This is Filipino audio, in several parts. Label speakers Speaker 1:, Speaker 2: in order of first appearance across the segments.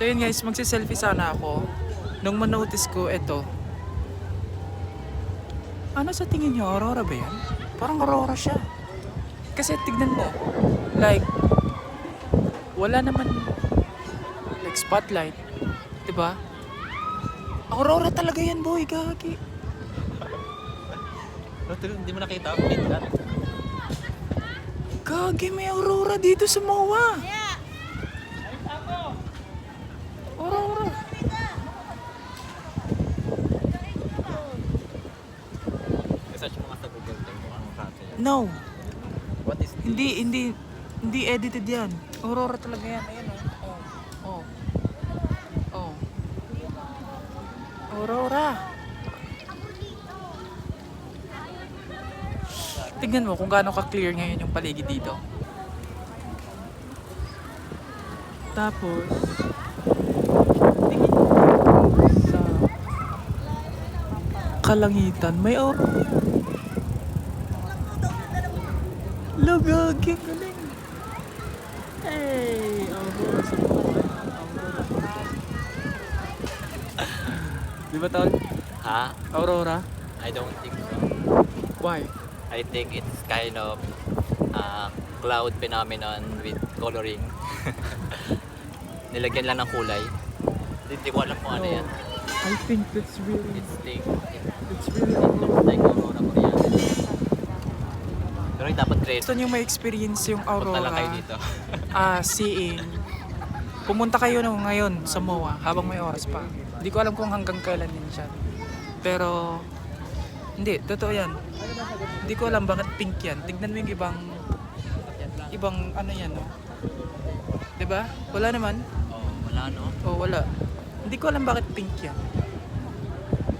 Speaker 1: So yun guys, magsiselfie sana ako. Nung manotice ko, eto. Ano sa tingin nyo? Aurora ba yan? Parang aurora siya. Kasi tignan mo. Like, wala naman like spotlight. Diba? Aurora talaga yan boy, gagi.
Speaker 2: Hindi mo nakita ang pinlat.
Speaker 1: Gagi, may aurora dito sa MOA. Aurora.
Speaker 2: Search mo nga sa Google kung anong kaso yan.
Speaker 1: No.
Speaker 2: What is this?
Speaker 1: Hindi edited yan. Aurora talaga yan. Ayan oh. Oh. Aurora. Tignan mo kung gaano ka-clear ngayon yung paligid dito. Tapos, tingin mo sa kalangitan, may aurora. Lagagi, galing. Hey, aurora sa buhay. Aurora. Di ba tawag?
Speaker 2: Ha?
Speaker 1: Aurora?
Speaker 2: I don't think so.
Speaker 1: Why?
Speaker 2: I think it's kind of cloud phenomenon with coloring. Nilagyan lang ng kulay. Hindi ko alam kung ano yan.
Speaker 1: I think that's really,
Speaker 2: It
Speaker 1: really
Speaker 2: looks like aurora borealis. Pero dapat red.
Speaker 1: gusto nyo ma-experience yung
Speaker 2: Punta lang
Speaker 1: aurora,
Speaker 2: kayo dito.
Speaker 1: seeing, pumunta kayo ngayon sa MOA habang may oras pa. Hindi ko alam kung hanggang kailan din siya. Pero, hindi, totoo yan. Hindi ko alam bakit pink yan. Tignan mo yung ibang ano yan, no? Diba? Wala naman.
Speaker 2: Oh, wala no?
Speaker 1: O wala. Hindi ko alam bakit pink yan.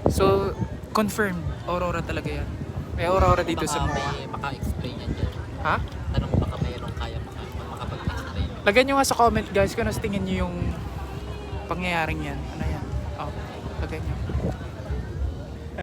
Speaker 1: So, confirmed. Aurora talaga yan. May aurora dito sa
Speaker 2: Baka
Speaker 1: MOA.
Speaker 2: may maka-explain yan dyan.
Speaker 1: Ha?
Speaker 2: Tanong baka mayroong kaya makapag-explain.
Speaker 1: Lagyan nyo nga sa comment guys kung ano sa tingin nyo yung pangyayaring yan. Ano yan? Oh, lagyan nyo.